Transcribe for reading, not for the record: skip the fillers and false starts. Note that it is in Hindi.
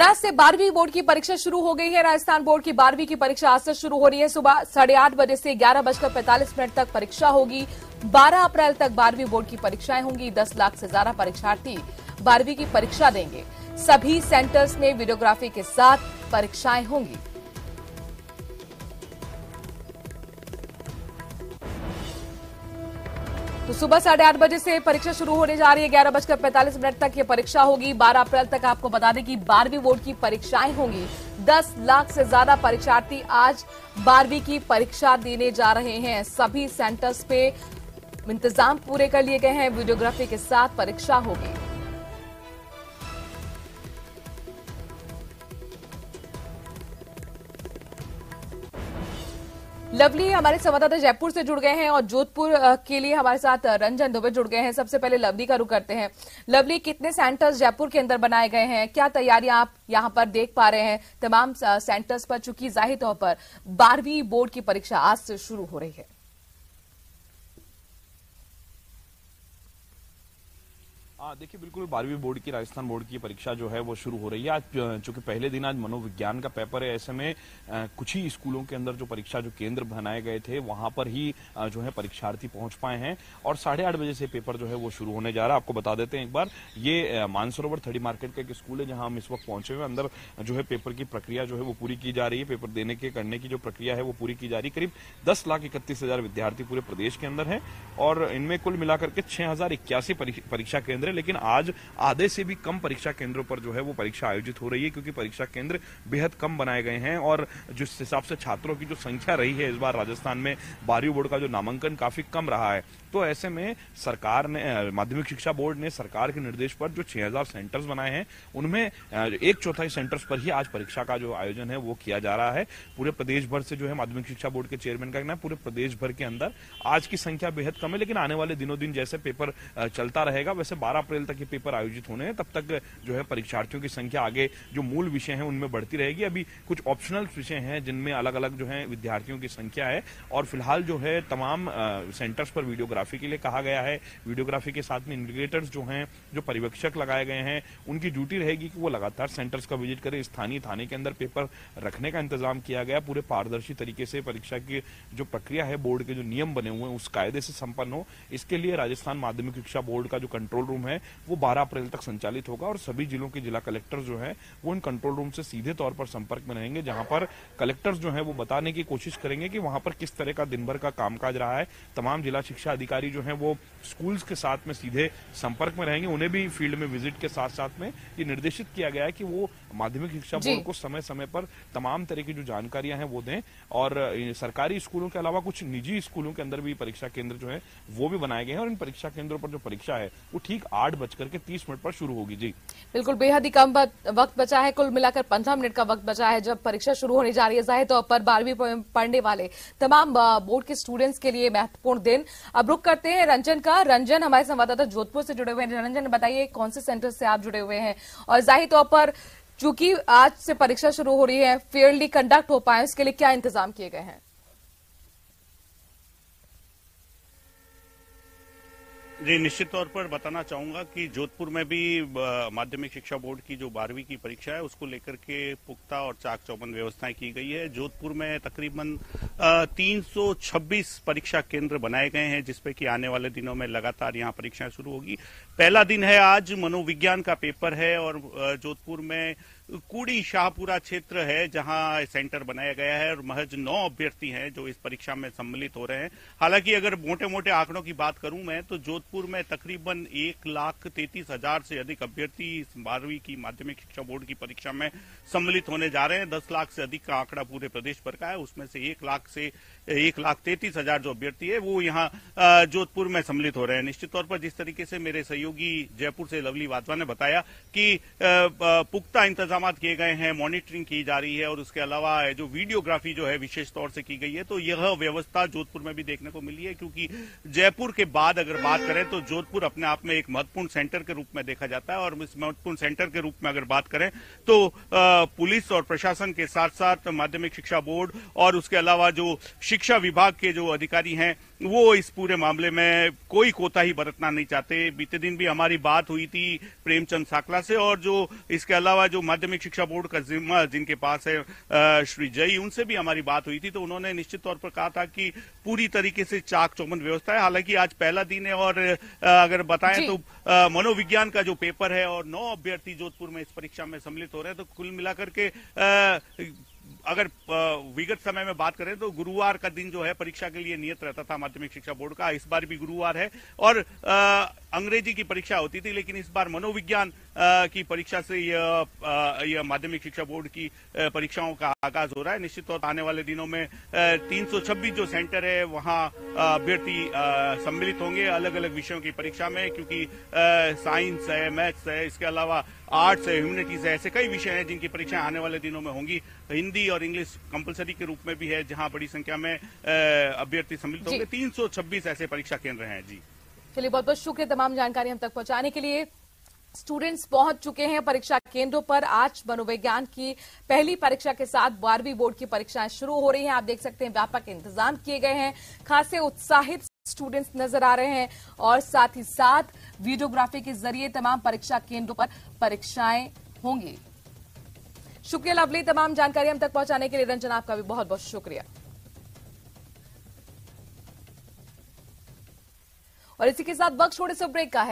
आज से 12वीं बोर्ड की परीक्षा शुरू हो गई है। राजस्थान बोर्ड की 12वीं की परीक्षा आज से शुरू हो रही है। सुबह 8:30 बजे से 11:45 तक परीक्षा होगी। 12 अप्रैल तक 12वीं बोर्ड की परीक्षाएं होंगी। 10 लाख से ज्यादा परीक्षार्थी 12वीं की परीक्षा देंगे। सभी सेंटर्स में वीडियोग्राफी के साथ परीक्षाएं होंगी। तो सुबह 8:30 बजे से परीक्षा शुरू होने जा रही है। 11:45 तक ये परीक्षा होगी। 12 अप्रैल तक आपको बता दें कि 12वीं बोर्ड की परीक्षाएं होंगी। 10 लाख से ज्यादा परीक्षार्थी आज 12वीं की परीक्षा देने जा रहे हैं। सभी सेंटर्स पे इंतजाम पूरे कर लिए गए हैं। वीडियोग्राफी के साथ परीक्षा होगी। लवली हमारे संवाददाता जयपुर से जुड़ गए हैं और जोधपुर के लिए हमारे साथ रंजन दुबे जुड़ गए हैं। सबसे पहले लवली का रुख करते हैं। लवली, कितने सेंटर्स जयपुर के अंदर बनाए गए हैं? क्या तैयारियां आप यहां पर देख पा रहे हैं तमाम सेंटर्स पर, चूंकि जाहिर तौर पर 12वीं बोर्ड की परीक्षा आज से शुरू हो रही है? देखिए, बिल्कुल 12वीं बोर्ड की, राजस्थान बोर्ड की परीक्षा जो है वो शुरू हो रही है। आज चूंकि पहले दिन आज मनोविज्ञान का पेपर है, ऐसे में कुछ ही स्कूलों के अंदर जो परीक्षा जो केंद्र बनाए गए थे वहां पर ही जो है परीक्षार्थी पहुंच पाए हैं और 8:30 बजे से पेपर जो है वो शुरू होने जा रहा है। आपको बता देते हैं एक बार, ये मानसरोवर थड़ी मार्केट का एक स्कूल है जहां हम इस वक्त पहुंचे हुए। अंदर जो है पेपर की प्रक्रिया जो है वो पूरी की जा रही है। पेपर देने के करने की जो प्रक्रिया है वो पूरी की जा रही है। करीब 10,31,000 विद्यार्थी पूरे प्रदेश के अंदर है और इनमें कुल मिलाकर के 6,081 परीक्षा केंद्र है। लेकिन आज आधे से भी कम परीक्षा केंद्रों पर जो है वो परीक्षा आयोजित हो रही है, क्योंकि परीक्षा केंद्र बेहद कम बनाए गए हैं और जिस हिसाब से छात्रों की जो संख्या रही है इस बार राजस्थान में 12वीं बोर्ड का जो नामांकन काफी कम रहा है, तो ऐसे में सरकार ने, माध्यमिक शिक्षा बोर्ड ने सरकार के निर्देश पर जो 6,000 सेंटर्स बनाए हैं उनमें 1/4 सेंटर्स पर ही आज परीक्षा का जो आयोजन है वो किया जा रहा है। पूरे प्रदेश भर से जो है माध्यमिक शिक्षा बोर्ड के चेयरमैन का कहना है, पूरे प्रदेश भर के अंदर आज की संख्या बेहद कम है, लेकिन आने वाले दिनों दिन जैसे पेपर चलता रहेगा वैसे 12 अप्रैल तक ये पेपर आयोजित होने हैं। तब तक जो है परीक्षार्थियों की संख्या आगे जो मूल विषय है उनमें बढ़ती रहेगी। अभी कुछ ऑप्शनल विषय हैं जिनमें अलग अलग जो है विद्यार्थियों की संख्या है और फिलहाल जो है तमाम सेंटर्स पर वीडियोग्राफी के लिए कहा गया है। वीडियोग्राफी के साथ में इन्विजिलेटर्स जो हैं, जो पर्यवेक्षक लगाए गए हैं, उनकी ड्यूटी रहेगी कि वो लगातार सेंटर्स का विजिट करें। स्थानीय थाने के अंदर पेपर रखने का इंतजाम किया गया। पूरे पारदर्शी तरीके से परीक्षा की जो प्रक्रिया है, बोर्ड के जो नियम बने हुए हैं उस कायदे से संपन्न हो, इसके लिए राजस्थान माध्यमिक शिक्षा बोर्ड का जो कंट्रोल रूम है वो 12 अप्रैल तक संचालित होगा और सभी जिलों के जिला कलेक्टर जो है वो इन कंट्रोल रूम से सीधे तौर पर संपर्क में रहेंगे, जहां पर कलेक्टर्स जो है वो बताने की कोशिश करेंगे कि वहां पर किस तरह का दिन भर का कामकाज रहा है। तमाम जिला शिक्षा अधिकारी जो है वो स्कूल्स के साथ में सीधे संपर्क में रहेंगे। उन्हें भी फील्ड में विजिट के साथ साथ में ये निर्देशित किया गया है कि वो माध्यमिक शिक्षा बोर्ड को समय समय पर तमाम तरह की जो जानकारियां हैं वो दें। और सरकारी स्कूलों के अलावा कुछ निजी स्कूलों के अंदर भी परीक्षा केंद्र जो है वो भी बनाए गए हैं और इन परीक्षा केंद्रों पर जो परीक्षा है वो ठीक 8:30 पर शुरू होगी। जी बिल्कुल, बेहद ही कम वक्त बचा है। कुल मिलाकर 15 मिनट का वक्त बचा है जब परीक्षा शुरू होने जा रही है। जाहिर तौर पर 12वीं पढ़ने वाले तमाम बोर्ड के स्टूडेंट्स के लिए महत्वपूर्ण दिन। अब रुक करते हैं रंजन का। रंजन हमारे संवाददाता जोधपुर से जुड़े हुए हैं। रंजन, बताइए कौन से सेंटर से आप जुड़े हुए हैं और जाहिर तौर पर चूंकि आज से परीक्षा शुरू हो रही है, फेयरली कंडक्ट हो पाए उसके लिए क्या इंतजाम किए गए हैं? जी, निश्चित तौर पर बताना चाहूंगा कि जोधपुर में भी माध्यमिक शिक्षा बोर्ड की जो 12वीं की परीक्षा है उसको लेकर के पुख्ता और चाक चौबंद व्यवस्थाएं की गई है। जोधपुर में तकरीबन 326 परीक्षा केंद्र बनाए गए हैं जिसपे कि आने वाले दिनों में लगातार यहां परीक्षाएं शुरू होगी। पहला दिन है आज, मनोविज्ञान का पेपर है और जोधपुर में कूड़ी शाहपुरा क्षेत्र है जहां सेंटर बनाया गया है और महज 9 अभ्यर्थी हैं जो इस परीक्षा में सम्मिलित हो रहे हैं। हालांकि अगर मोटे मोटे आंकड़ों की बात करूं मैं तो जोधपुर में तकरीबन 1,33,000 से अधिक अभ्यर्थी इस 12वीं की माध्यमिक शिक्षा बोर्ड की परीक्षा में सम्मिलित होने जा रहे हैं। 10 लाख से अधिक का आंकड़ा पूरे प्रदेश भर का है, उसमें से 1,33,000 जो अभ्यर्थी है वो यहाँ जोधपुर में सम्मिलित हो रहे हैं। निश्चित तौर पर जिस तरीके से मेरे सहयोगी जयपुर से लवली वाधवा ने बताया कि पुख्ता इंतजाम किए गए हैं, मॉनिटरिंग की जा रही है और उसके अलावा जो वीडियोग्राफी जो है विशेष तौर से की गई है, तो यह व्यवस्था जोधपुर में भी देखने को मिली है। क्योंकि जयपुर के बाद अगर बात करें तो जोधपुर अपने आप में एक महत्वपूर्ण सेंटर के रूप में देखा जाता है और इस महत्वपूर्ण सेंटर के रूप में अगर बात करें तो पुलिस और प्रशासन के साथ साथ माध्यमिक शिक्षा बोर्ड और उसके अलावा जो शिक्षा विभाग के जो अधिकारी हैं वो इस पूरे मामले में कोई कोताही बरतना नहीं चाहते। बीते दिन भी हमारी बात हुई थी प्रेमचंद साकला से और जो इसके अलावा जो माध्यमिक माध्यमिक शिक्षा बोर्ड का जिम्मा जिनके पास है श्री जई, उनसे भी हमारी बात हुई थी, तो उन्होंने निश्चित तौर पर कहा था कि पूरी तरीके से चाक चौबंद व्यवस्था है। हालांकि आज पहला दिन है और अगर बताएं तो मनोविज्ञान का जो पेपर है और 9 अभ्यर्थी जोधपुर में इस परीक्षा में सम्मिलित हो रहे हैं, तो कुल मिलाकर के अगर विगत समय में बात करें तो गुरुवार का दिन जो है परीक्षा के लिए नियत रहता था माध्यमिक शिक्षा बोर्ड का। इस बार भी गुरुवार है और अंग्रेजी की परीक्षा होती थी, लेकिन इस बार मनोविज्ञान की परीक्षा से यह माध्यमिक शिक्षा बोर्ड की परीक्षाओं का आगाज हो रहा है। निश्चित तौर पर आने वाले दिनों में 326 जो सेंटर है वहां अभ्यर्थी सम्मिलित होंगे अलग अलग विषयों की परीक्षा में, क्योंकि साइंस है, मैथ्स है, इसके अलावा आर्ट्स है, ह्यूमैनिटीज है, ऐसे कई विषय हैं जिनकी परीक्षाएं आने वाले दिनों में होंगी। हिंदी और इंग्लिश कंपलसरी के रूप में भी है, जहां बड़ी संख्या में अभ्यर्थी सम्मिलित होंगे। 326 ऐसे परीक्षा केंद्र हैं। जी चलिए, बहुत बहुत शुक्रिया तमाम जानकारी हम तक पहुंचाने के लिए। स्टूडेंट्स पहुंच चुके हैं परीक्षा केंद्रों पर। आज मनोविज्ञान की पहली परीक्षा के साथ 12वीं बोर्ड की परीक्षाएं शुरू हो रही हैं। आप देख सकते हैं व्यापक इंतजाम किए गए हैं, खासे उत्साहित स्टूडेंट्स नजर आ रहे हैं और साथ ही साथ वीडियोग्राफी के जरिए तमाम परीक्षा केंद्रों पर परीक्षाएं होंगी। शुक्रिया लवली, तमाम जानकारी हम तक पहुंचाने के लिए। रंजन, आपका भी बहुत बहुत शुक्रिया। और इसी के साथ वक्त छोड़े से ब्रेक का है।